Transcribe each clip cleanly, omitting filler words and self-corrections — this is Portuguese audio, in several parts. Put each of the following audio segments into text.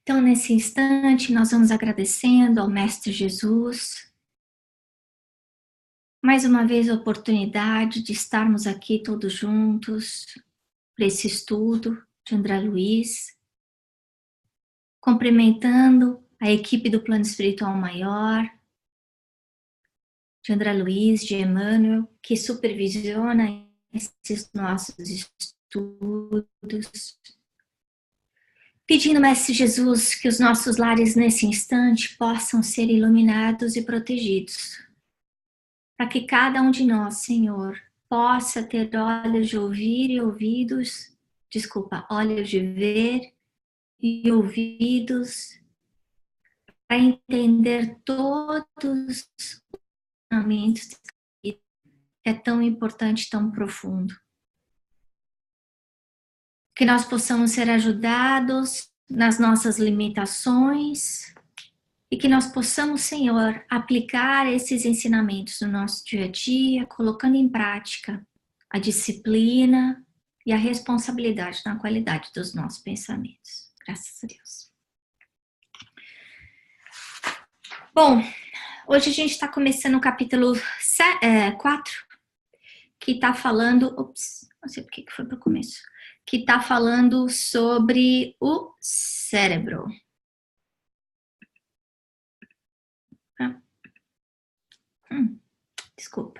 Então, nesse instante, nós vamos agradecendo ao Mestre Jesus, mais uma vez a oportunidade de estarmos aqui todos juntos, para esse estudo de André Luiz, cumprimentando a equipe do Plano Espiritual Maior, de André Luiz, de Emmanuel, que supervisiona esses nossos estudos, pedindo, Mestre Jesus, que os nossos lares nesse instante possam ser iluminados e protegidos, para que cada um de nós, Senhor, possa ter olhos de ouvir e olhos de ver e ouvidos, para entender todos os ensinamentos que é tão importante, tão profundo. Que nós possamos ser ajudados nas nossas limitações e que nós possamos, Senhor, aplicar esses ensinamentos no nosso dia a dia, colocando em prática a disciplina e a responsabilidade na qualidade dos nossos pensamentos. Graças a Deus. Bom, hoje a gente está começando o capítulo 4, que está falando... não sei por que foi para o começo. Que está falando sobre o cérebro. Desculpa,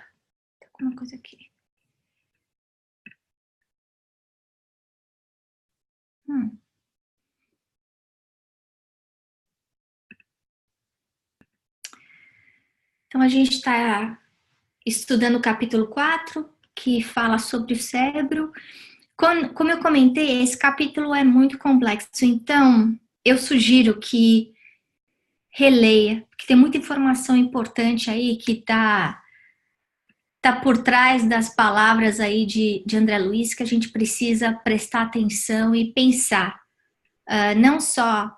tem alguma coisa aqui. Então, a gente está estudando o capítulo 4, que fala sobre o cérebro. Como eu comentei, esse capítulo é muito complexo, então eu sugiro que releia, porque tem muita informação importante aí que está por trás das palavras aí de André Luiz, que a gente precisa prestar atenção e pensar, não só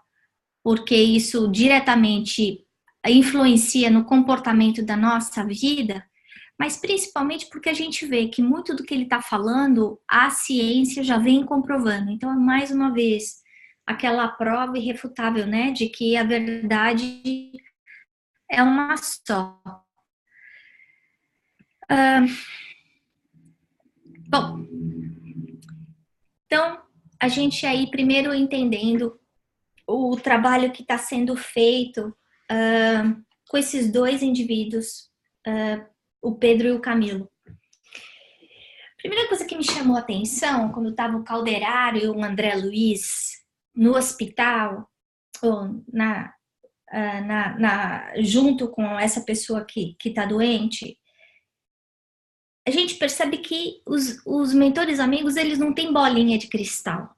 porque isso diretamente influencia no comportamento da nossa vida, mas principalmente porque a gente vê que muito do que ele está falando, a ciência já vem comprovando. Então, mais uma vez, aquela prova irrefutável, né, de que a verdade é uma só. Bom, então, a gente aí primeiro entendendo o trabalho que está sendo feito com esses dois indivíduos, o Pedro e o Camilo. A primeira coisa que me chamou a atenção, quando estava o Calderaro e o André Luiz no hospital, ou junto com essa pessoa que está doente, a gente percebe que os mentores amigos, eles não têm bolinha de cristal.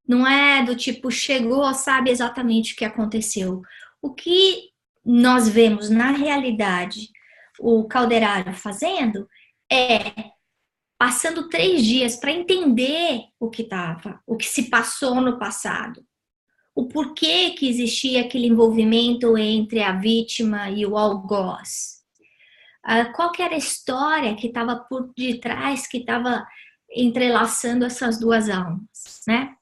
Não é do tipo, chegou, sabe exatamente o que aconteceu. O que nós vemos na realidade o Calderaro fazendo é passando 3 dias para entender o que se passou no passado. O porquê que existia aquele envolvimento entre a vítima e o algoz. Qual que era a história que estava por detrás, que estava entrelaçando essas duas almas, né?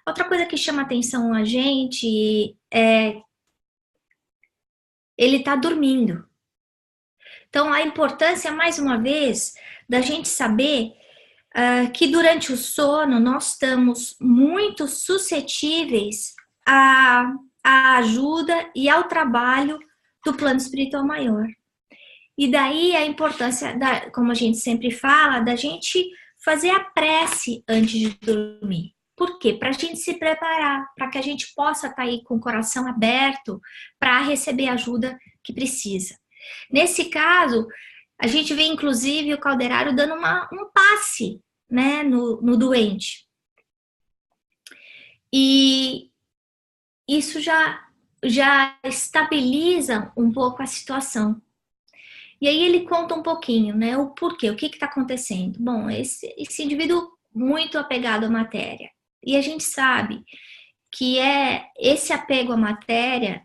Outra coisa que chama atenção a gente é ele está dormindo. Então, a importância, mais uma vez, da gente saber que durante o sono nós estamos muito suscetíveis à ajuda e ao trabalho do plano espiritual maior. E daí a importância, como a gente sempre fala, da gente fazer a prece antes de dormir. Por quê? Para a gente se preparar, para que a gente possa estar aí com o coração aberto para receber a ajuda que precisa. Nesse caso, a gente vê inclusive o Calderaro dando um passe, né, no doente. E isso já estabiliza um pouco a situação. E aí ele conta um pouquinho, né, o porquê, o que está acontecendo. Bom, esse indivíduo muito apegado à matéria. E a gente sabe que esse apego à matéria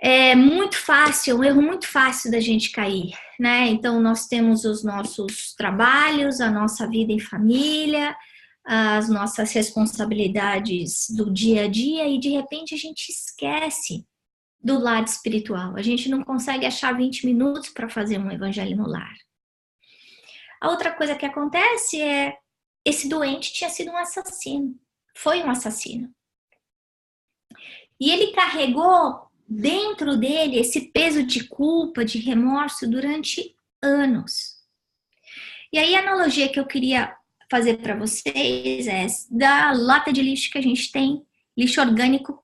é muito fácil, um erro muito fácil da gente cair, né? Então, nós temos os nossos trabalhos, a nossa vida em família, as nossas responsabilidades do dia a dia e de repente a gente esquece do lado espiritual. A gente não consegue achar 20 minutos para fazer um evangelho no lar. A outra coisa que acontece é, esse doente tinha sido um assassino, foi um assassino. E ele carregou dentro dele esse peso de culpa, de remorso durante anos. E aí a analogia que eu queria fazer para vocês é da lata de lixo que a gente tem, lixo orgânico,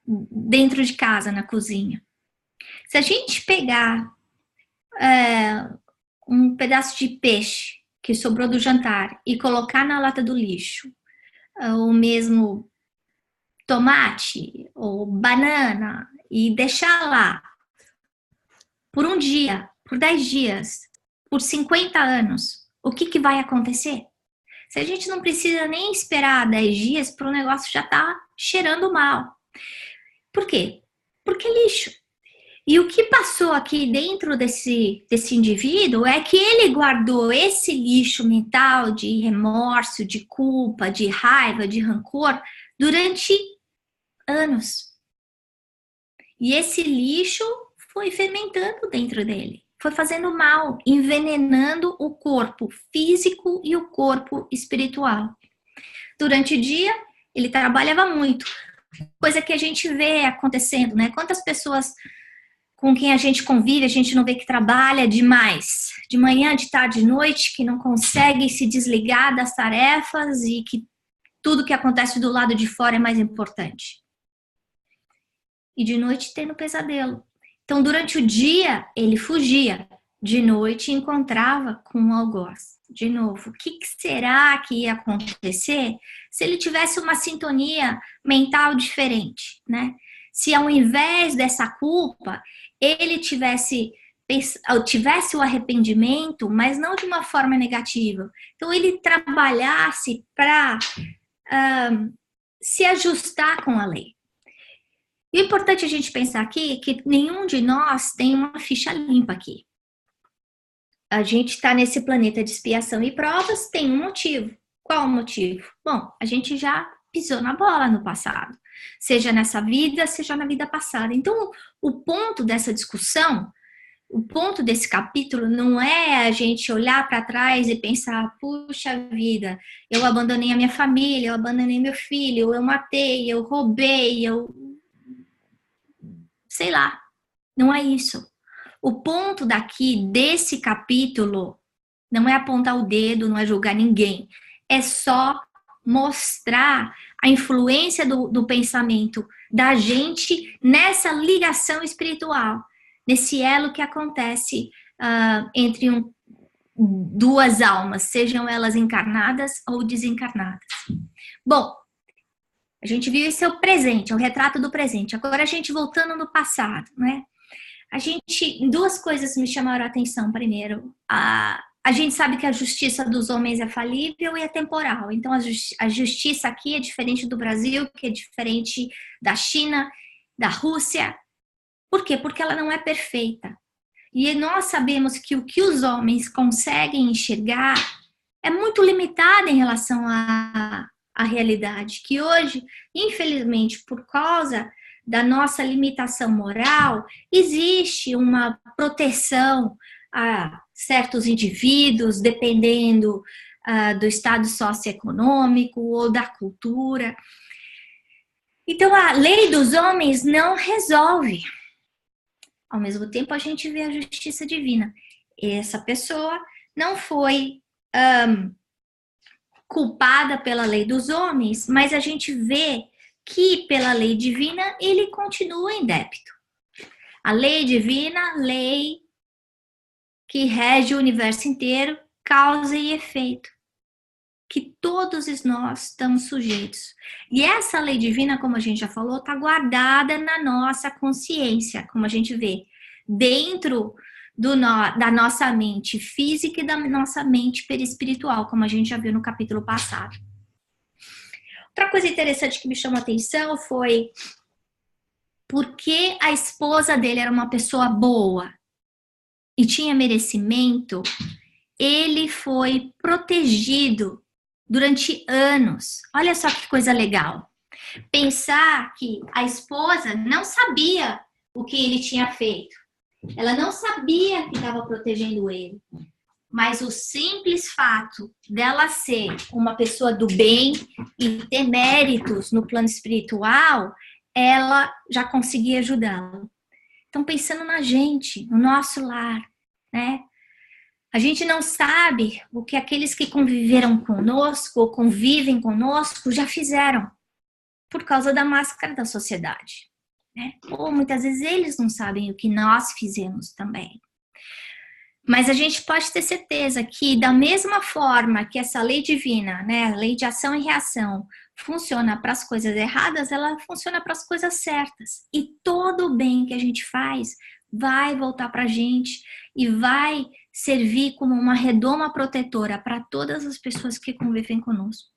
dentro de casa, na cozinha. Se a gente pegar um pedaço de peixe que sobrou do jantar e colocar na lata do lixo, o mesmo tomate ou banana e deixar lá por um dia, por 10 dias, por 50 anos, o que vai acontecer? Se a gente não precisa nem esperar 10 dias para o negócio já tá cheirando mal. Por quê? Porque é lixo. E o que passou aqui dentro desse indivíduo é que ele guardou esse lixo mental de remorso, de culpa, de raiva, de rancor durante anos. E esse lixo foi fermentando dentro dele, foi fazendo mal, envenenando o corpo físico e o corpo espiritual. Durante o dia, ele trabalhava muito, coisa que a gente vê acontecendo, né? Quantas pessoas com quem a gente convive, a gente não vê que trabalha demais, de manhã, de tarde, de noite, que não consegue se desligar das tarefas e que tudo que acontece do lado de fora é mais importante. E de noite tendo pesadelo. Então, durante o dia, ele fugia. De noite, encontrava com o algoz. De novo, o que será que ia acontecer se ele tivesse uma sintonia mental diferente, né? Se ao invés dessa culpa, ele tivesse o arrependimento, mas não de uma forma negativa. Então, ele trabalhasse para se ajustar com a lei. E é importante a gente pensar aqui que nenhum de nós tem uma ficha limpa aqui. A gente está nesse planeta de expiação e provas, tem um motivo. Qual o motivo? Bom, a gente já pisou na bola no passado. Seja nessa vida, seja na vida passada. Então, o ponto dessa discussão, o ponto desse capítulo não é a gente olhar para trás e pensar, puxa vida, eu abandonei a minha família, eu abandonei meu filho, eu matei, eu roubei, sei lá, não é isso. O ponto daqui, desse capítulo, não é apontar o dedo, não é julgar ninguém. É só mostrar a influência do pensamento da gente nessa ligação espiritual, nesse elo que acontece entre duas almas, sejam elas encarnadas ou desencarnadas. Bom, a gente viu esse é o presente, é o retrato do presente. Agora a gente voltando no passado, né? Duas coisas me chamaram a atenção. Primeiro, a gente sabe que a justiça dos homens é falível e é temporal. Então, a justiça aqui é diferente do Brasil, que é diferente da China, da Rússia. Por quê? Porque ela não é perfeita. E nós sabemos que o que os homens conseguem enxergar é muito limitado em relação à realidade. Que hoje, infelizmente, por causa da nossa limitação moral, existe uma proteção a certos indivíduos, dependendo do estado socioeconômico ou da cultura. Então, a lei dos homens não resolve. Ao mesmo tempo, a gente vê a justiça divina. Essa pessoa não foi culpada pela lei dos homens, mas a gente vê que pela lei divina ele continua em débito. A lei divina, lei que rege o universo inteiro, causa e efeito, que todos nós estamos sujeitos. E essa lei divina, como a gente já falou, está guardada na nossa consciência, como a gente vê, dentro da nossa mente física e da nossa mente perispiritual, como a gente já viu no capítulo passado. Outra coisa interessante que me chamou a atenção foi porque a esposa dele era uma pessoa boa e tinha merecimento, ele foi protegido durante anos. Olha só que coisa legal. Pensar que a esposa não sabia o que ele tinha feito. Ela não sabia que estava protegendo ele. Mas o simples fato dela ser uma pessoa do bem e ter méritos no plano espiritual, ela já conseguia ajudá-lo. Então, pensando na gente, no nosso lar, né? A gente não sabe o que aqueles que conviveram conosco ou convivem conosco já fizeram por causa da máscara da sociedade, né? Ou muitas vezes eles não sabem o que nós fizemos também. Mas a gente pode ter certeza que da mesma forma que essa lei divina, né, a lei de ação e reação, funciona para as coisas erradas, ela funciona para as coisas certas. E todo o bem que a gente faz vai voltar para a gente e vai servir como uma redoma protetora para todas as pessoas que convivem conosco.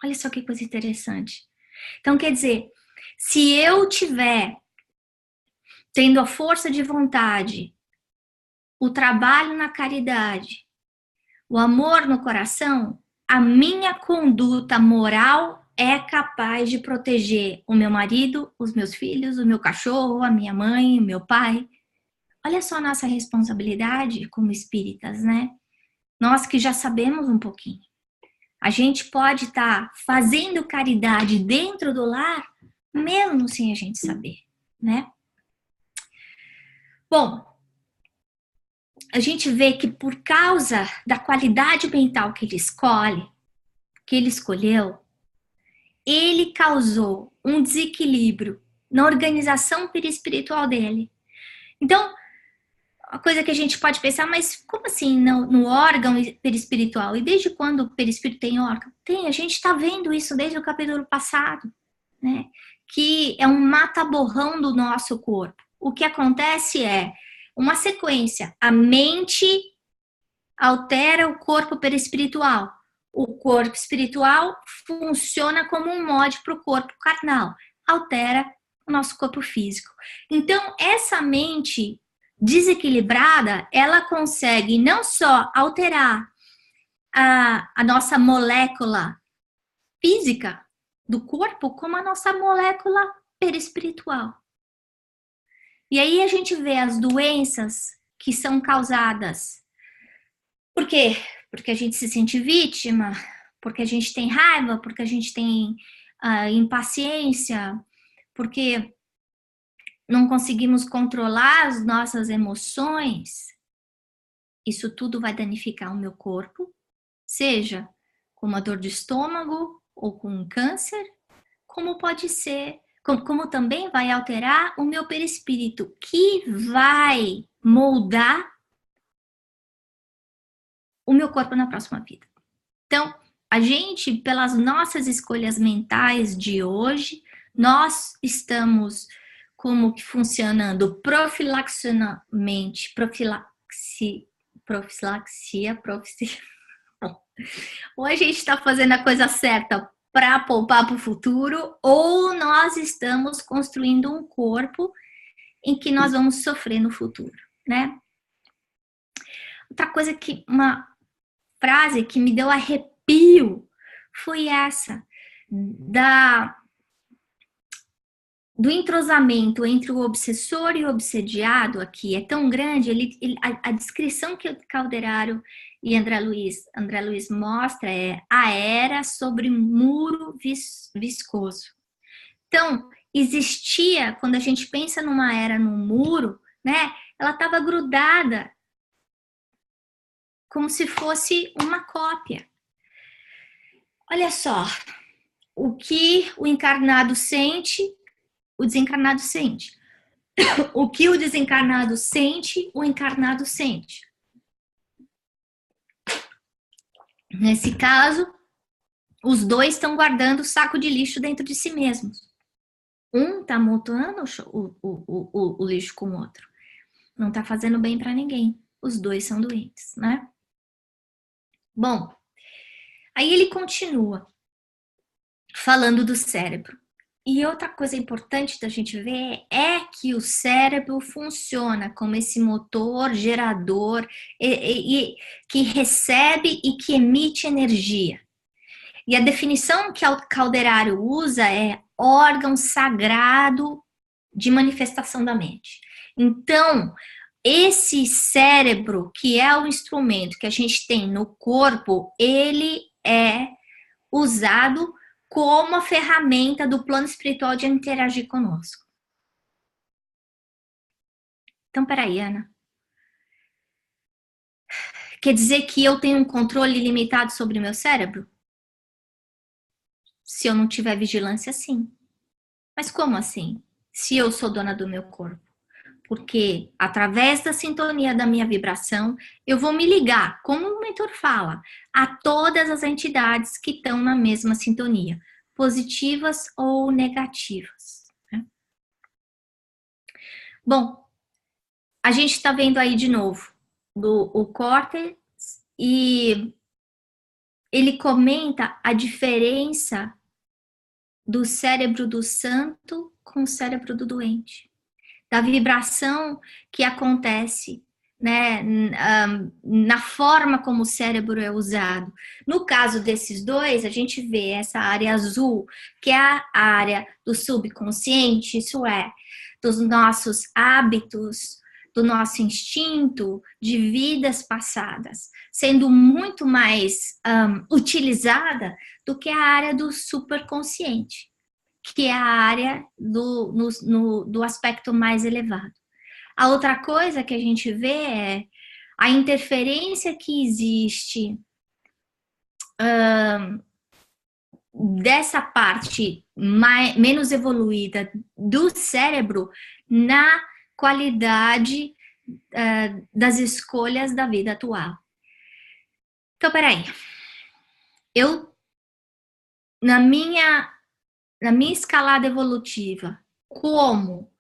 Olha só que coisa interessante. Então, quer dizer, se eu tiver tendo a força de vontade, o trabalho na caridade, o amor no coração, a minha conduta moral é capaz de proteger o meu marido, os meus filhos, o meu cachorro, a minha mãe, o meu pai. Olha só a nossa responsabilidade como espíritas, né? Nós que já sabemos um pouquinho. A gente pode estar fazendo caridade dentro do lar, mesmo sem a gente saber, né? Bom, a gente vê que por causa da qualidade mental que ele escolheu, ele causou um desequilíbrio na organização perispiritual dele. Então, a coisa que a gente pode pensar, mas como assim no órgão perispiritual? E desde quando o perispírito tem órgão? Tem, a gente está vendo isso desde o capítulo passado, né? Que é um mata-borrão do nosso corpo. O que acontece é uma sequência. A mente altera o corpo perispiritual. O corpo espiritual funciona como um molde para o corpo carnal. Altera o nosso corpo físico. Então, essa mente desequilibrada, ela consegue não só alterar a nossa molécula física do corpo, como a nossa molécula perispiritual. E aí a gente vê as doenças que são causadas. Por quê? Porque a gente se sente vítima, porque a gente tem raiva, porque a gente tem impaciência, porque não conseguimos controlar as nossas emoções. Isso tudo vai danificar o meu corpo, seja com uma dor de estômago ou com um câncer, como pode ser, como também vai alterar o meu perispírito, que vai moldar o meu corpo na próxima vida. Então, a gente, pelas nossas escolhas mentais de hoje, nós estamos como que funcionando profilaxionamente, ou a gente está fazendo a coisa certa para poupar para o futuro, ou nós estamos construindo um corpo em que nós vamos sofrer no futuro, né? Outra coisa que, uma frase que me deu arrepio foi essa, do entrosamento entre o obsessor e o obsediado aqui é tão grande, a descrição que o Calderaro e André Luiz mostra é a era sobre muro viscoso. Então, existia, quando a gente pensa numa era num muro, né, ela estava grudada, como se fosse uma cópia. Olha só, o que o encarnado sente, o desencarnado sente. O que o desencarnado sente, o encarnado sente. Nesse caso, os dois estão guardando o saco de lixo dentro de si mesmos. Um está amontoando o lixo com o outro. Não está fazendo bem para ninguém. Os dois são doentes, né? Bom, aí ele continua falando do cérebro. E outra coisa importante da gente ver é que o cérebro funciona como esse motor gerador que recebe e que emite energia. E a definição que o Calderaro usa é órgão sagrado de manifestação da mente. Então, esse cérebro, que é o instrumento que a gente tem no corpo, ele é usado como a ferramenta do plano espiritual de interagir conosco. Então, peraí, Ana. Quer dizer que eu tenho um controle limitado sobre o meu cérebro? Se eu não tiver vigilância, sim. Mas como assim? Se eu sou dona do meu corpo? Porque através da sintonia da minha vibração, eu vou me ligar, como o mentor fala, a todas as entidades que estão na mesma sintonia, positivas ou negativas. Né? Bom, a gente está vendo aí de novo o córtex e ele comenta a diferença do cérebro do santo com o cérebro do doente, da vibração que acontece, né, na forma como o cérebro é usado. No caso desses dois, a gente vê essa área azul, que é a área do subconsciente, isso é, dos nossos hábitos, do nosso instinto de vidas passadas, sendo muito mais utilizada do que a área do superconsciente, que é a área do aspecto mais elevado. A outra coisa que a gente vê é a interferência que existe dessa parte menos evoluída do cérebro na qualidade das escolhas da vida atual. Então, peraí. Eu, na minha escalada evolutiva, como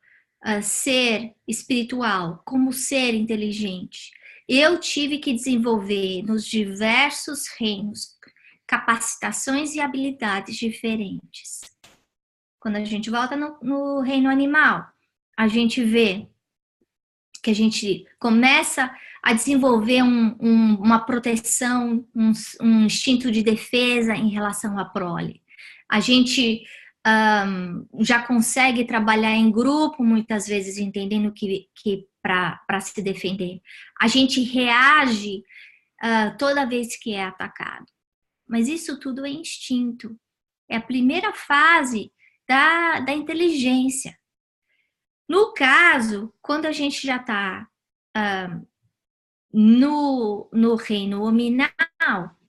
ser espiritual, como ser inteligente, eu tive que desenvolver nos diversos reinos capacitações e habilidades diferentes. Quando a gente volta no reino animal, a gente vê que a gente começa a desenvolver uma proteção, um instinto de defesa em relação à prole. A gente já consegue trabalhar em grupo, muitas vezes entendendo que para se defender. A gente reage toda vez que é atacado. Mas isso tudo é instinto. É a primeira fase da inteligência. No caso, quando a gente já está no reino hominal,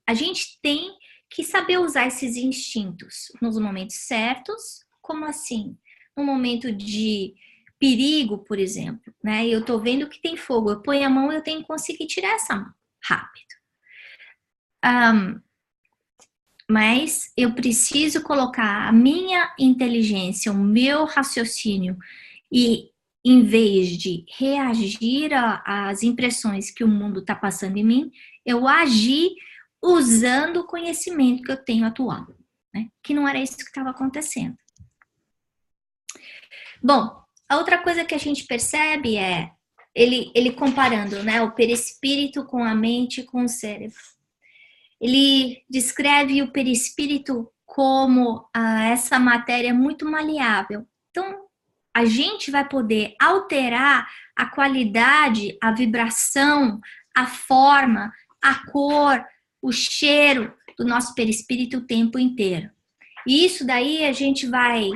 a gente tem que saber usar esses instintos nos momentos certos. Como assim? No momento de perigo, por exemplo, né? Eu tô vendo que tem fogo, eu ponho a mão, eu tenho que conseguir tirar essa mão rápido. Mas eu preciso colocar a minha inteligência, o meu raciocínio, e em vez de reagir às impressões que o mundo está passando em mim, eu agir usando o conhecimento que eu tenho atual, né? Que não era isso que estava acontecendo. Bom, a outra coisa que a gente percebe é ele comparando, né, o perispírito com a mente e com o cérebro. Ele descreve o perispírito como essa matéria muito maleável. Então, a gente vai poder alterar a qualidade, a vibração, a forma, a cor, o cheiro do nosso perispírito o tempo inteiro. E isso daí a gente vai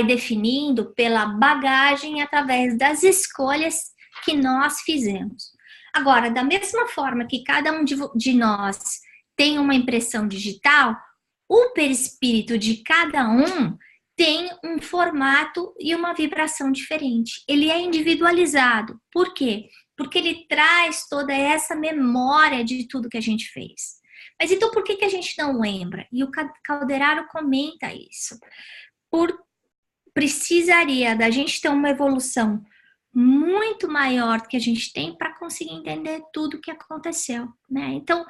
definindo pela bagagem através das escolhas que nós fizemos. Agora, da mesma forma que cada um de nós tem uma impressão digital, o perispírito de cada um tem um formato e uma vibração diferente. Ele é individualizado. Por quê? Porque ele traz toda essa memória de tudo que a gente fez. Mas então por que a gente não lembra? E o Calderaro comenta isso. Precisaria da gente ter uma evolução muito maior do que a gente tem para conseguir entender tudo o que aconteceu, né? Então,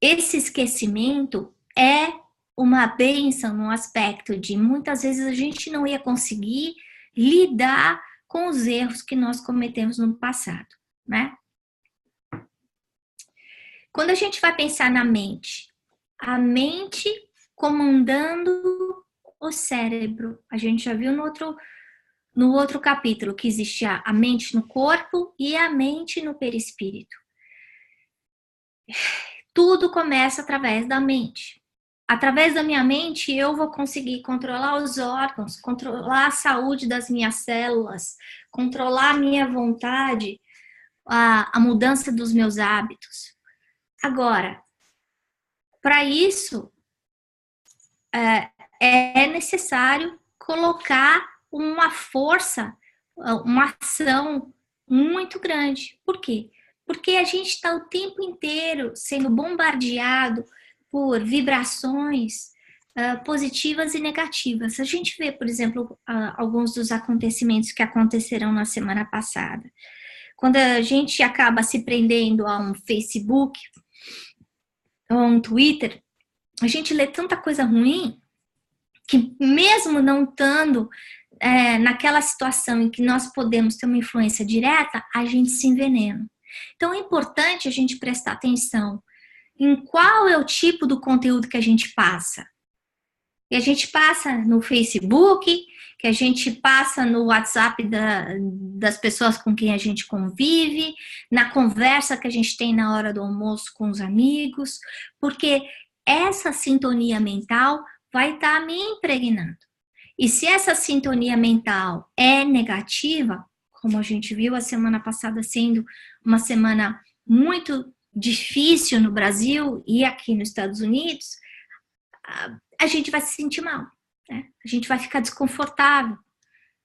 esse esquecimento é uma bênção no aspecto de muitas vezes a gente não ia conseguir lidar com os erros que nós cometemos no passado, né? Quando a gente vai pensar na mente, a mente comandando o cérebro, a gente já viu no outro capítulo que existe a mente no corpo e a mente no perispírito. Tudo começa através da mente. Através da minha mente, eu vou conseguir controlar os órgãos, controlar a saúde das minhas células, controlar a minha vontade, a mudança dos meus hábitos. Agora, para isso, é necessário colocar uma força, uma ação muito grande. Por quê? Porque a gente está o tempo inteiro sendo bombardeado por vibrações positivas e negativas. A gente vê, por exemplo, alguns dos acontecimentos que aconteceram na semana passada. Quando a gente acaba se prendendo a um Facebook ou um Twitter, a gente lê tanta coisa ruim que mesmo não estando naquela situação em que nós podemos ter uma influência direta, a gente se envenena. Então é importante a gente prestar atenção em qual é o tipo do conteúdo que a gente passa. E a gente passa no Facebook, que a gente passa no WhatsApp das pessoas com quem a gente convive, na conversa que a gente tem na hora do almoço com os amigos, porque essa sintonia mental vai estar me impregnando. E se essa sintonia mental é negativa, como a gente viu a semana passada sendo uma semana muito difícil no Brasil e aqui nos Estados Unidos, a gente vai se sentir mal, né? A gente vai ficar desconfortável.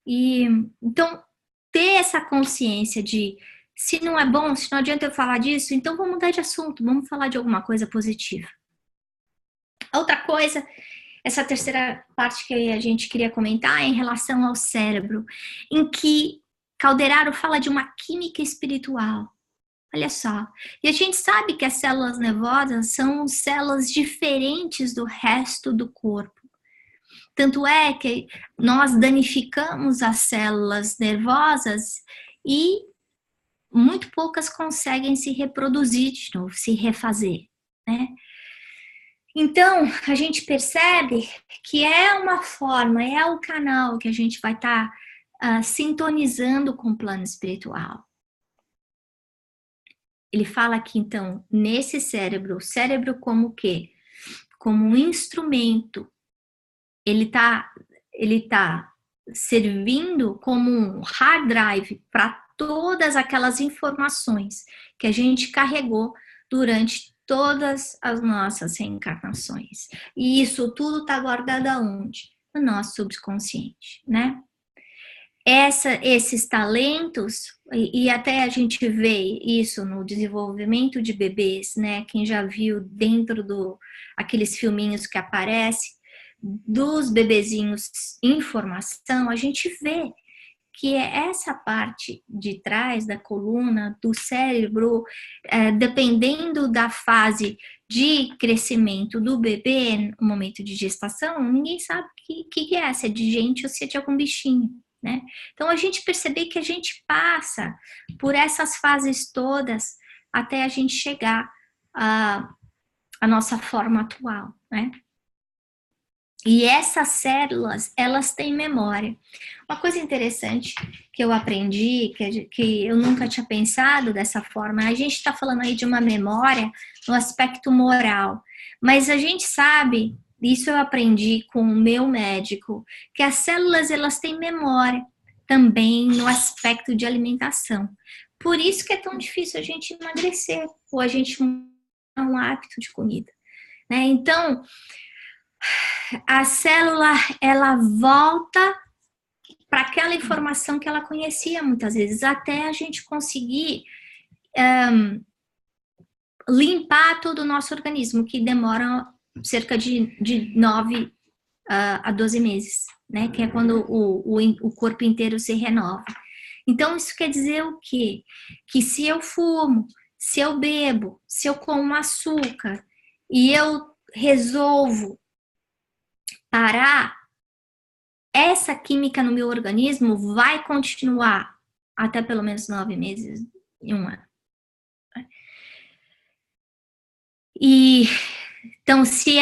E então, ter essa consciência de se não é bom, se não adianta eu falar disso, então vamos mudar de assunto, vamos falar de alguma coisa positiva. Outra coisa, essa terceira parte que a gente queria comentar é em relação ao cérebro, em que Calderaro fala de uma química espiritual. Olha só, e a gente sabe que as células nervosas são células diferentes do resto do corpo. Tanto é que nós danificamos as células nervosas e muito poucas conseguem se reproduzir de novo, se refazer, né? Então, a gente percebe que é uma forma, é o canal que a gente vai estar sintonizando com o plano espiritual. Ele fala aqui, então, nesse cérebro, o cérebro como o quê? Como um instrumento. Ele tá servindo como um hard drive para todas aquelas informações que a gente carregou durante todas as nossas reencarnações. E isso tudo está guardado aonde? No nosso subconsciente, né? Esses talentos, e até a gente vê isso no desenvolvimento de bebês, né? Quem já viu dentro aqueles filminhos que aparecem, dos bebezinhos em formação, a gente vê que é essa parte de trás da coluna, do cérebro, dependendo da fase de crescimento do bebê, no momento de gestação, ninguém sabe o que é, se é de gente ou se é de algum bichinho, né? Então, a gente perceber que a gente passa por essas fases todas até a gente chegar à nossa forma atual, né? E essas células, elas têm memória. Uma coisa interessante que eu aprendi, que eu nunca tinha pensado dessa forma, a gente está falando aí de uma memória no aspecto moral, mas a gente sabe, isso eu aprendi com o meu médico, que as células, elas têm memória também no aspecto de alimentação. Por isso que é tão difícil a gente emagrecer, ou a gente mudar um hábito de comida, né? Então, a célula, ela volta para aquela informação que ela conhecia muitas vezes, até a gente conseguir limpar todo o nosso organismo, que demora cerca de 9 a 12 meses, né? Que é quando o corpo inteiro se renova. Então, isso quer dizer o quê? Que se eu fumo, se eu bebo, se eu como açúcar, e eu resolvo parar, essa química no meu organismo vai continuar até pelo menos 9 meses e 1 ano. E então, se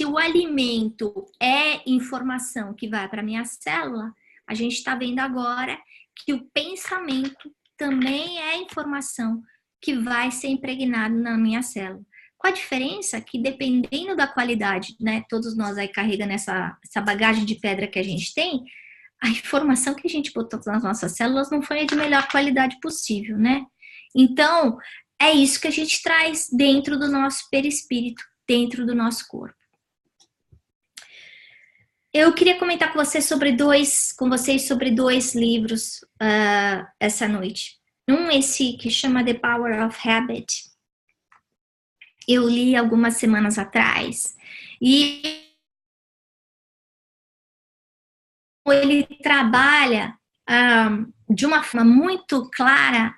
o alimento é informação que vai para a minha célula, a gente está vendo agora que o pensamento também é informação que vai ser impregnado na minha célula. Com a diferença que, dependendo da qualidade, né, todos nós aí carregando essa bagagem de pedra que a gente tem, a informação que a gente botou nas nossas células não foi a de melhor qualidade possível, né? Então, é isso que a gente traz dentro do nosso perispírito, dentro do nosso corpo. Eu queria comentar com vocês sobre dois livros essa noite. Esse que chama The Power of Habit. Eu li algumas semanas atrás e ele trabalha de uma forma muito clara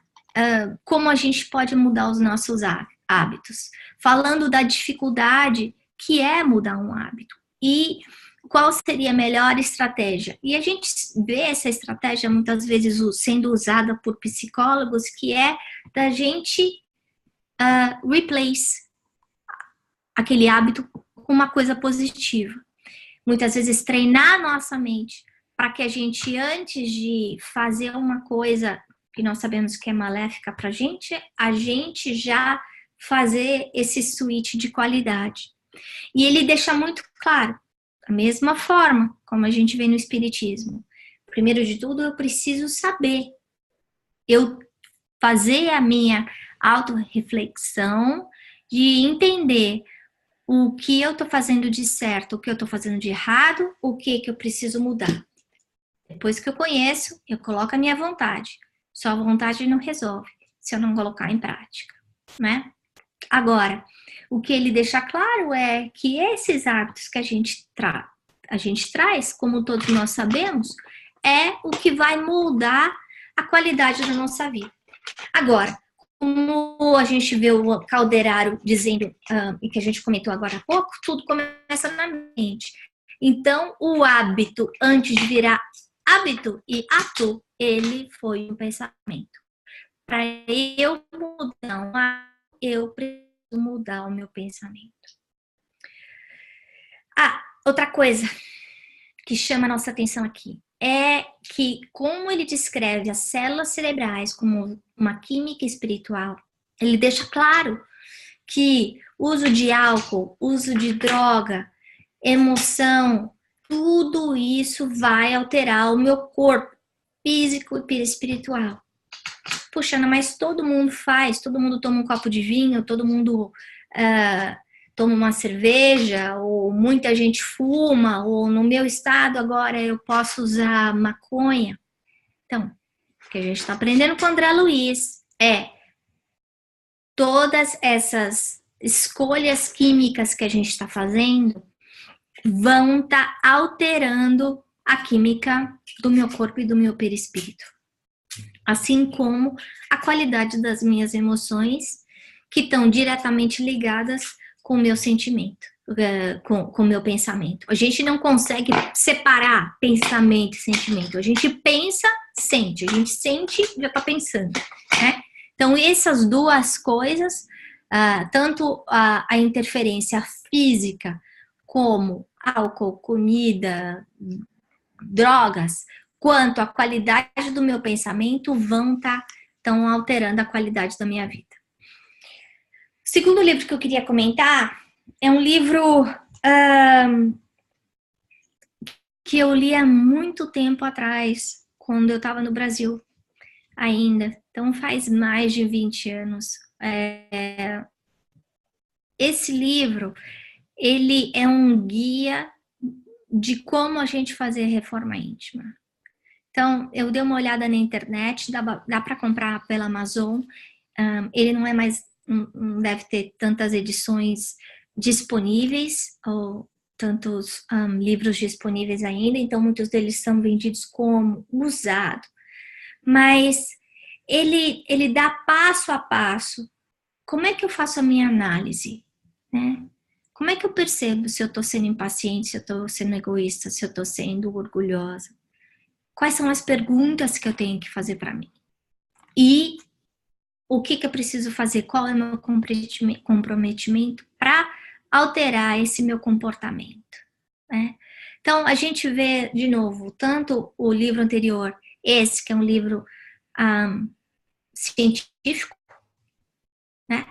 como a gente pode mudar os nossos hábitos, falando da dificuldade que é mudar um hábito e qual seria a melhor estratégia. E a gente vê essa estratégia muitas vezes sendo usada por psicólogos, que é da gente replace aquele hábito com uma coisa positiva. Muitas vezes treinar a nossa mente para que a gente, antes de fazer uma coisa que nós sabemos que é maléfica para a gente já fazer esse switch de qualidade. E ele deixa muito claro, da mesma forma como a gente vê no Espiritismo. Primeiro de tudo, eu preciso saber. Eu fazer a minha autorreflexão de entender o que eu estou fazendo de certo, o que eu estou fazendo de errado, o que eu preciso mudar. Depois que eu conheço, eu coloco a minha vontade. Só a vontade não resolve, se eu não colocar em prática, né? Agora, o que ele deixa claro é que esses hábitos que a gente traz, como todos nós sabemos, é o que vai moldar a qualidade da nossa vida. Agora, como a gente vê o Calderaro dizendo, e que a gente comentou agora há pouco, tudo começa na mente. Então, o hábito, antes de virar hábito e ato, ele foi um pensamento. Para eu mudar um hábito, eu preciso mudar o meu pensamento. Outra coisa que chama a nossa atenção aqui é que, como ele descreve as células cerebrais como uma química espiritual, ele deixa claro que uso de álcool, uso de droga, emoção, tudo isso vai alterar o meu corpo físico e espiritual. Puxa, Ana, mas todo mundo faz, todo mundo toma um copo de vinho, todo mundo toma uma cerveja, ou muita gente fuma, ou no meu estado agora eu posso usar maconha. Então, o que a gente está aprendendo com o André Luiz é todas essas escolhas químicas que a gente está fazendo vão estar alterando a química do meu corpo e do meu perispírito. Assim como a qualidade das minhas emoções, que estão diretamente ligadas com o meu sentimento, com o meu pensamento. A gente não consegue separar pensamento e sentimento. A gente pensa, sente. A gente sente, já está pensando, né? Então, essas duas coisas, tanto a interferência física, como álcool, comida, drogas, quanto a qualidade do meu pensamento vão estar alterando a qualidade da minha vida. O segundo livro que eu queria comentar é um livro que eu li há muito tempo atrás, quando eu estava no Brasil ainda. Então, faz mais de 20 anos. Esse livro, ele é um guia de como a gente fazer reforma íntima. Então, eu dei uma olhada na internet, dá para comprar pela Amazon. Ele não é mais, não deve ter tantas edições disponíveis, ou tantos livros disponíveis ainda, então muitos deles são vendidos como usado. Mas ele dá passo a passo. Como é que eu faço a minha análise, né? Como Como é que eu percebo se eu estou sendo impaciente, se eu estou sendo egoísta, se eu estou sendo orgulhosa? Quais são as perguntas que eu tenho que fazer para mim? E o que eu preciso fazer? Qual é o meu comprometimento para alterar esse meu comportamento? Né? Então, a gente vê, de novo, tanto o livro anterior, esse que é um livro científico, né?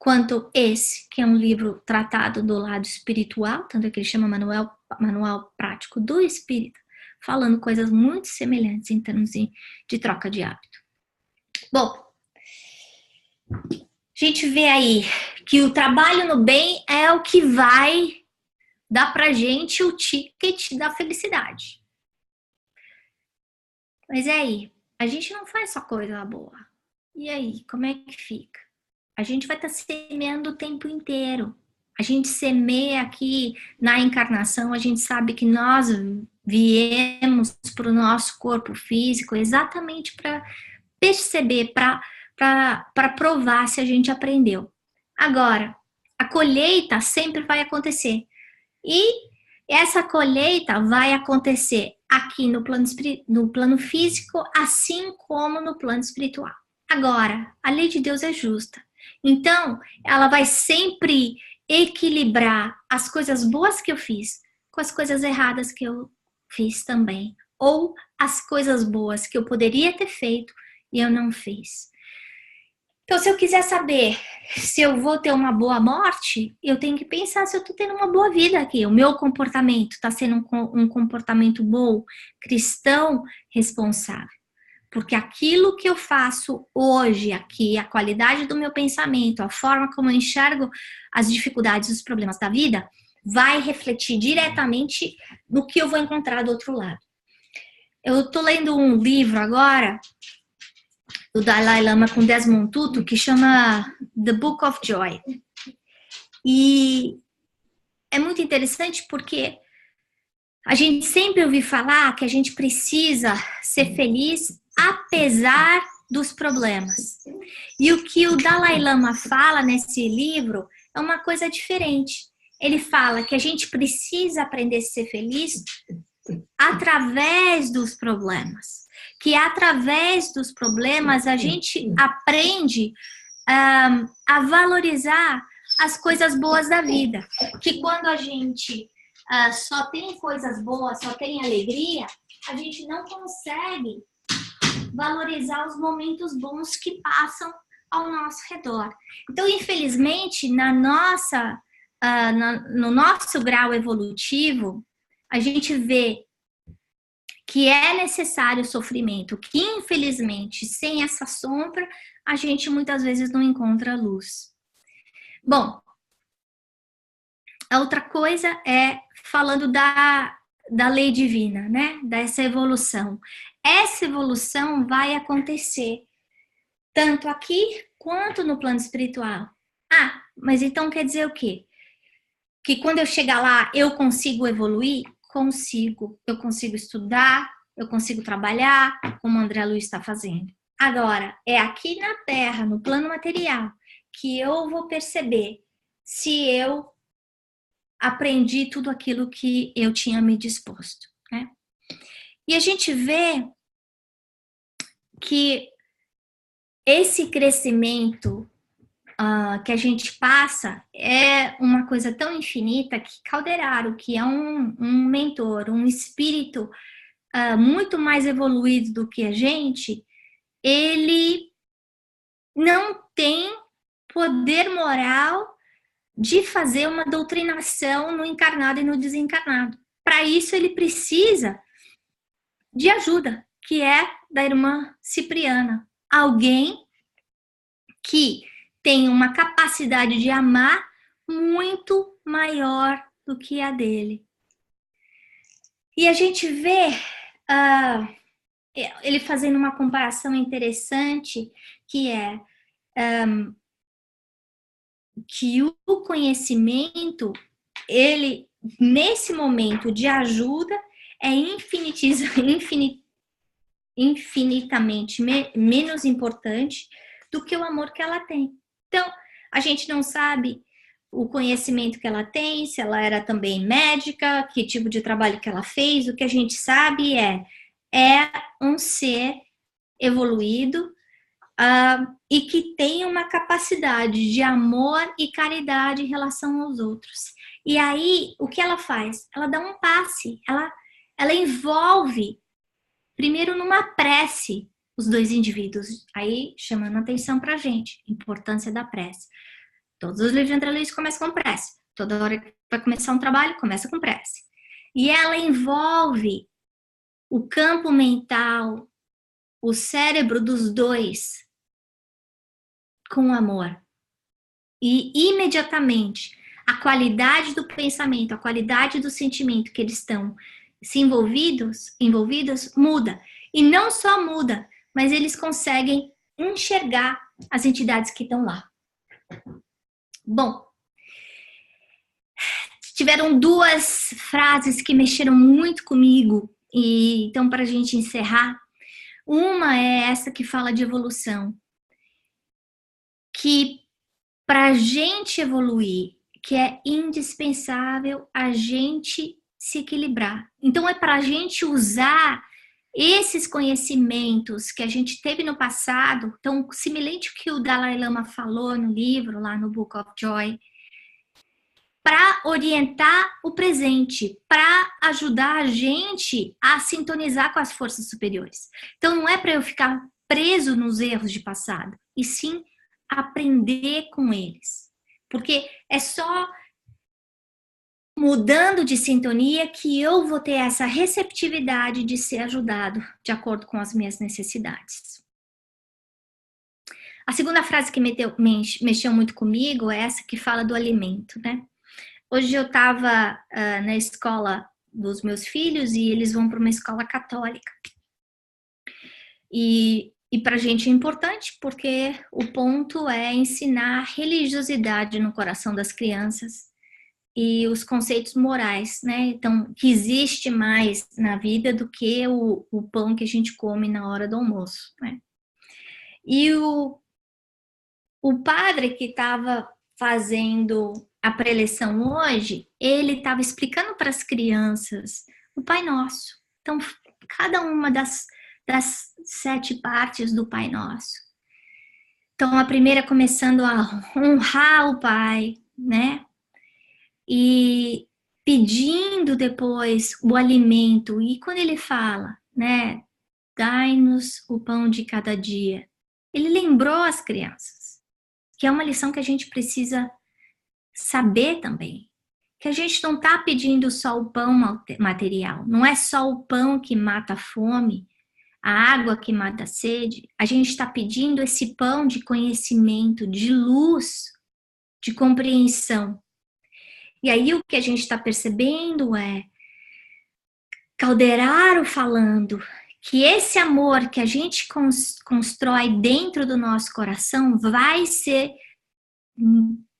Quanto esse, que é um livro tratado do lado espiritual, tanto que ele chama Manual Prático do Espírito, falando coisas muito semelhantes em termos de troca de hábito. Bom, a gente vê aí que o trabalho no bem é o que vai dar pra gente o ticket da felicidade. Mas e aí? A gente não faz só coisa boa. E aí, como é que fica? A gente vai estar semeando o tempo inteiro. A gente semeia aqui na encarnação, a gente sabe que nós viemos para o nosso corpo físico exatamente para perceber, para provar se a gente aprendeu. Agora, a colheita sempre vai acontecer. E essa colheita vai acontecer aqui no plano físico, assim como no plano espiritual. Agora, a lei de Deus é justa. Então, ela vai sempre equilibrar as coisas boas que eu fiz com as coisas erradas que eu fiz também. Ou as coisas boas que eu poderia ter feito e eu não fiz. Então, se eu quiser saber se eu vou ter uma boa morte, eu tenho que pensar se eu estou tendo uma boa vida aqui. O meu comportamento está sendo um comportamento bom, cristão, responsável. Porque aquilo que eu faço hoje aqui, a qualidade do meu pensamento, a forma como eu enxergo as dificuldades e os problemas da vida, vai refletir diretamente no que eu vou encontrar do outro lado. Eu estou lendo um livro agora, do Dalai Lama com Desmond Tutu, que chama The Book of Joy. E é muito interessante porque a gente sempre ouviu falar que a gente precisa ser feliz apesar dos problemas. E o que o Dalai Lama fala nesse livro é uma coisa diferente. Ele fala que a gente precisa aprender a ser feliz através dos problemas. Que através dos problemas a gente aprende a valorizar as coisas boas da vida. Que quando a gente só tem coisas boas, só tem alegria, a gente não consegue valorizar os momentos bons que passam ao nosso redor. Então, infelizmente, no nosso grau evolutivo, a gente vê que é necessário sofrimento, que infelizmente, sem essa sombra, a gente muitas vezes não encontra luz. Bom, a outra coisa é falando da lei divina, né? Dessa evolução. Essa evolução vai acontecer tanto aqui quanto no plano espiritual. Ah, mas então quer dizer o quê? Que quando eu chegar lá, eu consigo evoluir? Consigo. Eu consigo estudar, eu consigo trabalhar, como o André Luiz está fazendo. Agora, é aqui na Terra, no plano material, que eu vou perceber se eu aprendi tudo aquilo que eu tinha me disposto, né? E a gente vê que esse crescimento que a gente passa é uma coisa tão infinita que Calderaro, que é um mentor, um espírito muito mais evoluído do que a gente, ele não tem poder moral de fazer uma doutrinação no encarnado e no desencarnado. Para isso, ele precisa de ajuda, que é da irmã Cipriana. Alguém que tem uma capacidade de amar muito maior do que a dele. E a gente vê ele fazendo uma comparação interessante, que é que o conhecimento, ele, nesse momento de ajuda, é infinitamente menos importante do que o amor que ela tem. Então, a gente não sabe o conhecimento que ela tem, se ela era também médica, que tipo de trabalho que ela fez. O que a gente sabe é um ser evoluído, e que tem uma capacidade de amor e caridade em relação aos outros. E aí, o que ela faz? Ela dá um passe, ela envolve, primeiro numa prece, os dois indivíduos, aí chamando atenção pra gente, a importância da prece. Todos os livros de André Luiz começam com prece. Toda hora que vai começar um trabalho, começa com prece. E ela envolve o campo mental, o cérebro dos dois com amor. E imediatamente a qualidade do pensamento, a qualidade do sentimento que eles estão se envolvidas muda. E não só muda, mas eles conseguem enxergar as entidades que estão lá. Bom, tiveram duas frases que mexeram muito comigo, e então, para a gente encerrar, uma é essa que fala de evolução, que para a gente evoluir, que é indispensável a gente se equilibrar. Então, é para a gente usar esses conhecimentos que a gente teve no passado, então, semelhante ao que o Dalai Lama falou no livro, lá no Book of Joy, para orientar o presente, para ajudar a gente a sintonizar com as forças superiores. Então, não é para eu ficar preso nos erros de passado, e sim aprender com eles. Porque é só mudando de sintonia que eu vou ter essa receptividade de ser ajudado de acordo com as minhas necessidades. A segunda frase que mexeu muito comigo é essa que fala do alimento, né? Hoje eu estava na escola dos meus filhos e eles vão para uma escola católica. E para a gente é importante porque o ponto é ensinar religiosidade no coração das crianças e os conceitos morais, né? Então, que existe mais na vida do que o pão que a gente come na hora do almoço, né? E o padre que estava fazendo a preleção hoje, ele estava explicando para as crianças o Pai Nosso. Então, cada uma das 7 partes do Pai Nosso. Então, a primeira começando a honrar o Pai, né? E pedindo depois o alimento. E quando ele fala, né? Dai-nos o pão de cada dia. Ele lembrou as crianças, que é uma lição que a gente precisa saber também. Que a gente não está pedindo só o pão material. Não é só o pão que mata a fome, a água que mata a sede. A gente está pedindo esse pão de conhecimento, de luz, de compreensão. E aí o que a gente está percebendo é Calderaro falando que esse amor que a gente constrói dentro do nosso coração vai ser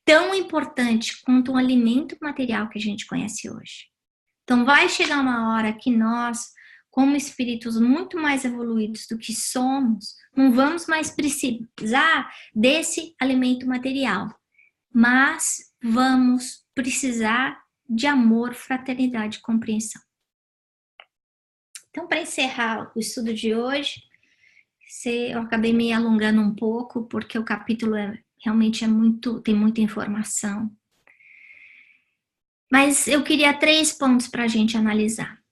tão importante quanto um alimento material que a gente conhece hoje. Então vai chegar uma hora que nós, como espíritos muito mais evoluídos do que somos, não vamos mais precisar desse alimento material, mas vamos precisar de amor, fraternidade e compreensão. Então, para encerrar o estudo de hoje, eu acabei me alongando um pouco, porque o capítulo realmente tem muita informação. Mas eu queria 3 pontos para a gente analisar.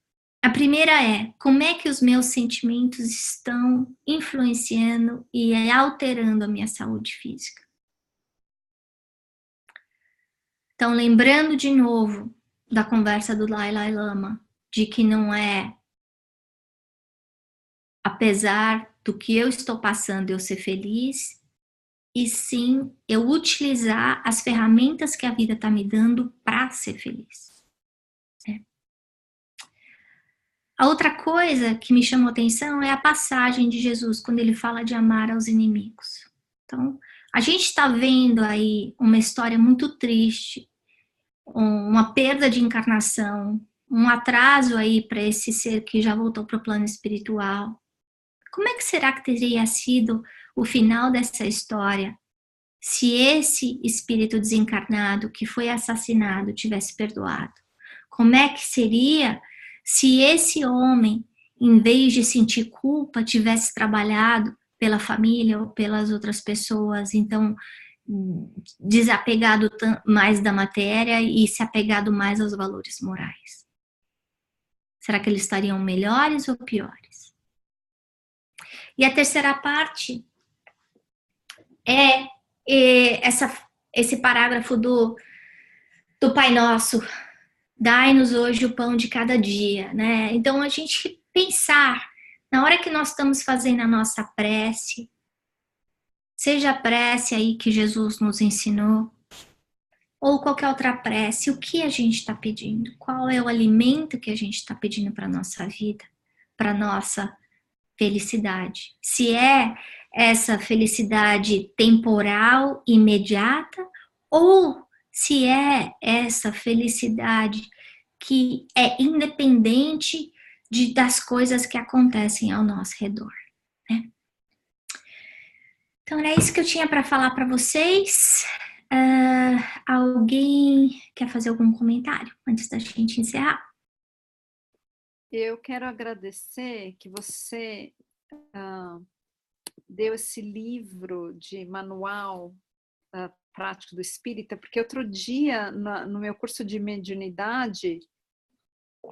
A primeira é, como é que os meus sentimentos estão influenciando e alterando a minha saúde física? Então, lembrando de novo da conversa do Dalai Lama, de que não é, apesar do que eu estou passando, eu ser feliz, e sim eu utilizar as ferramentas que a vida está me dando para ser feliz. A outra coisa que me chamou atenção é a passagem de Jesus, quando ele fala de amar aos inimigos. Então, a gente está vendo aí uma história muito triste, uma perda de encarnação, um atraso aí para esse ser que já voltou para o plano espiritual. Como é que será que teria sido o final dessa história se esse espírito desencarnado que foi assassinado tivesse perdoado? Como é que seria se esse homem, em vez de sentir culpa, tivesse trabalhado pela família ou pelas outras pessoas, então desapegado mais da matéria e se apegado mais aos valores morais? Será que eles estariam melhores ou piores? E a terceira parte é esse parágrafo do Pai Nosso, dai-nos hoje o pão de cada dia, né? Então, a gente pensar, na hora que nós estamos fazendo a nossa prece, seja a prece aí que Jesus nos ensinou, ou qualquer outra prece, o que a gente está pedindo? Qual é o alimento que a gente está pedindo para a nossa vida, para a nossa felicidade? Se é essa felicidade temporal, imediata, ou se é essa felicidade que é independente das coisas que acontecem ao nosso redor, né? Então, é isso que eu tinha para falar para vocês. Alguém quer fazer algum comentário antes da gente encerrar? Eu quero agradecer que você deu esse livro de manual prático do espírita, porque outro dia, no meu curso de mediunidade,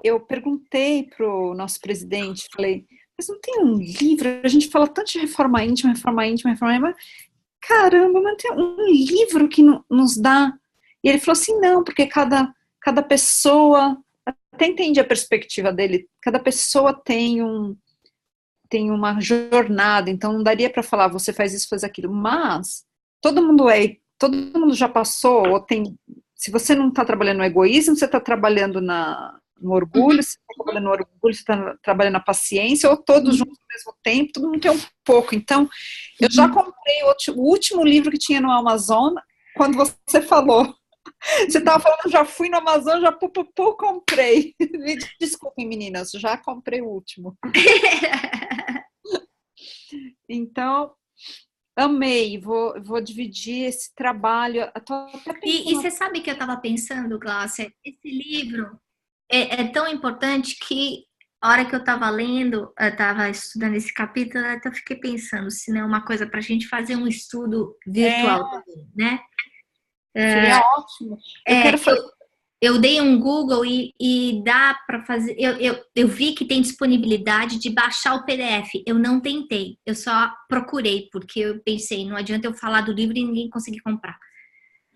eu perguntei para o nosso presidente, falei, mas não tem um livro? A gente fala tanto de reforma íntima, mas caramba, mas tem um livro que nos dá. E ele falou assim, não, porque cada pessoa, até entendi a perspectiva dele, cada pessoa tem uma jornada, então não daria para falar, você faz isso, faz aquilo, mas todo mundo já passou, ou tem, se você não está trabalhando no egoísmo, você está trabalhando no orgulho, se você está trabalhando no orgulho, você está trabalhando na paciência, ou todos juntos ao mesmo tempo, todo mundo tem um pouco. Então, eu já comprei o último livro que tinha no Amazon, quando você falou. Você estava falando, eu já fui no Amazon, já comprei. Me desculpem, meninas, já comprei o último. Então, amei, vou dividir esse trabalho. E você sabe que eu estava pensando, Gláucia, esse livro é tão importante que a hora que eu estava lendo, eu estava estudando esse capítulo, eu fiquei pensando se não é uma coisa para a gente fazer um estudo virtual também, né? Seria ótimo. Eu dei um Google e dá para fazer. Eu vi que tem disponibilidade de baixar o PDF. Eu não tentei, eu só procurei, porque eu pensei, não adianta eu falar do livro e ninguém conseguir comprar.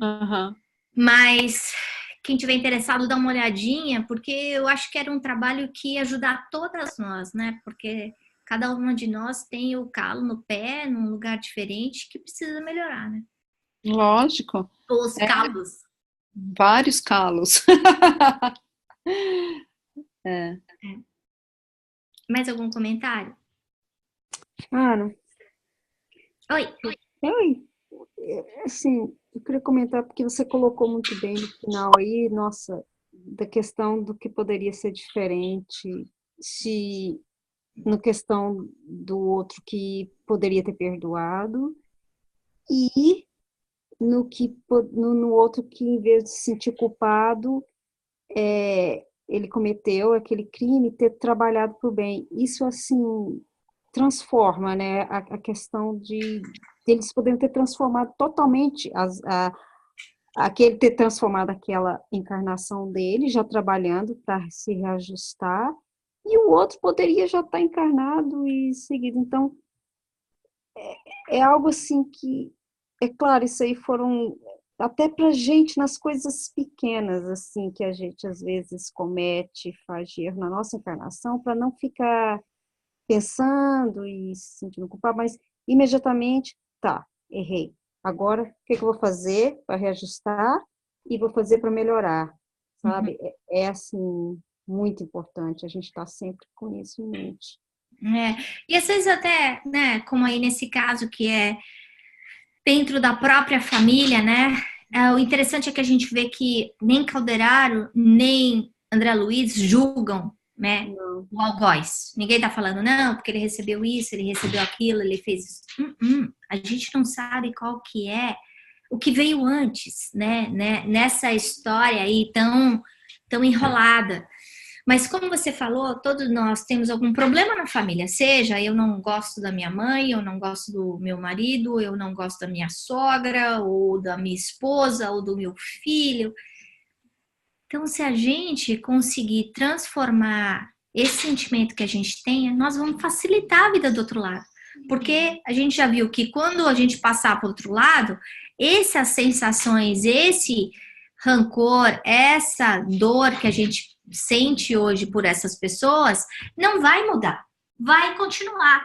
Uhum. Mas quem tiver interessado, dá uma olhadinha, porque eu acho que era um trabalho que ia ajudar todas nós, né? Porque cada uma de nós tem o calo no pé, num lugar diferente, que precisa melhorar, né? Lógico. Os calos. Vários calos. Mais algum comentário? Ana. Oi. Oi. Assim, eu queria comentar porque você colocou muito bem no final aí, nossa, da questão do que poderia ser diferente, se na questão do outro que poderia ter perdoado e no outro que, em vez de se sentir culpado, ele cometeu aquele crime, ter trabalhado por bem. Isso, assim, transforma, né, a questão de eles poderem ter transformado totalmente aquele ter transformado aquela encarnação dele, já trabalhando para se reajustar, e o outro poderia já estar encarnado e seguido. Então, é algo assim que, é claro, isso aí foram até para gente nas coisas pequenas, assim, que a gente às vezes comete, faz de erro na nossa encarnação, para não ficar pensando e se sentindo culpado, mas imediatamente, tá, errei. Agora, o que eu vou fazer para reajustar e vou fazer para melhorar, sabe? É assim, muito importante, a gente está sempre com isso em mente. E às vezes até, né, como aí nesse caso que é dentro da própria família, né, o interessante é que a gente vê que nem Calderaro, nem André Luiz julgam, né, o algoz. Ninguém tá falando, não, porque ele recebeu isso, ele recebeu aquilo, ele fez isso. A gente não sabe qual que é o que veio antes, né? Nessa história aí tão enrolada. Mas como você falou, todos nós temos algum problema na família, seja eu não gosto da minha mãe, eu não gosto do meu marido, eu não gosto da minha sogra, ou da minha esposa, ou do meu filho. Então, se a gente conseguir transformar esse sentimento que a gente tem, nós vamos facilitar a vida do outro lado. Porque a gente já viu que quando a gente passar para o outro lado, essas sensações, esse rancor, essa dor que a gente sente hoje por essas pessoas, não vai mudar, vai continuar.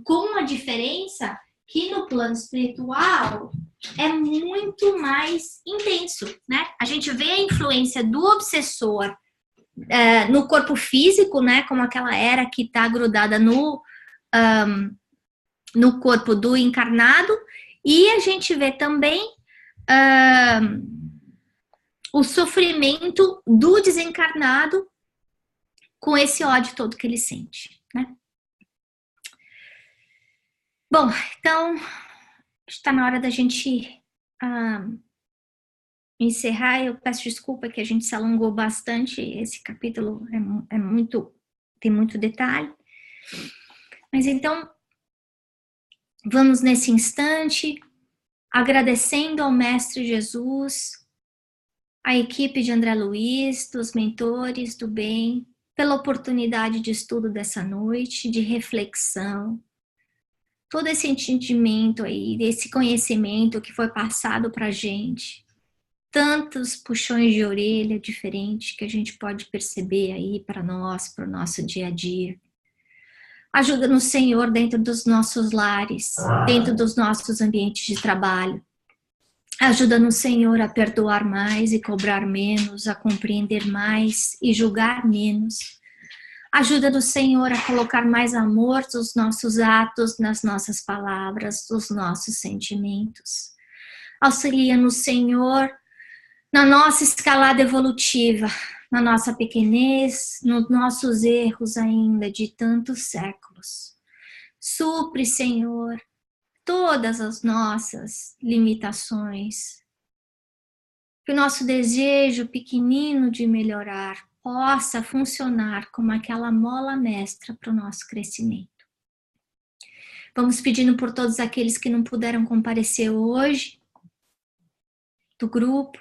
Com uma diferença que no plano espiritual é muito mais intenso, né? A gente vê a influência do obsessor no corpo físico, né? Como aquela era que está grudada no corpo do encarnado, e a gente vê também o sofrimento do desencarnado com esse ódio todo que ele sente, né? Bom, então está na hora da gente encerrar. Eu peço desculpa que a gente se alongou bastante. Esse capítulo tem muito detalhe. Mas então, vamos nesse instante, agradecendo ao Mestre Jesus, à equipe de André Luiz, dos mentores do bem, pela oportunidade de estudo dessa noite, de reflexão, todo esse entendimento aí, desse conhecimento que foi passado para a gente, tantos puxões de orelha diferentes que a gente pode perceber aí para nós, para o nosso dia a dia. Ajuda-nos, Senhor, dentro dos nossos lares, dentro dos nossos ambientes de trabalho. Ajuda-nos, Senhor, a perdoar mais e cobrar menos, a compreender mais e julgar menos. Ajuda-nos, Senhor, a colocar mais amor nos nossos atos, nas nossas palavras, nos nossos sentimentos. Auxilia-nos, Senhor, na nossa escalada evolutiva, na nossa pequenez, nos nossos erros ainda de tantos séculos. Supre, Senhor, todas as nossas limitações. Que o nosso desejo pequenino de melhorar possa funcionar como aquela mola mestra para o nosso crescimento. Vamos pedindo por todos aqueles que não puderam comparecer hoje, do grupo,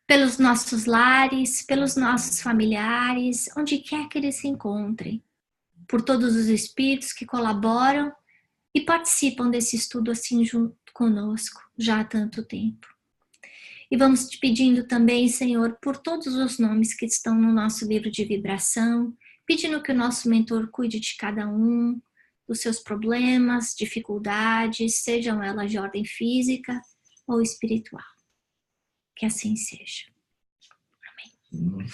pelos nossos lares, pelos nossos familiares, onde quer que eles se encontrem, por todos os espíritos que colaboram e participam desse estudo assim junto conosco já há tanto tempo. E vamos te pedindo também, Senhor, por todos os nomes que estão no nosso livro de vibração, pedindo que o nosso mentor cuide de cada um, dos seus problemas, dificuldades, sejam elas de ordem física ou espiritual. Que assim seja. Amém.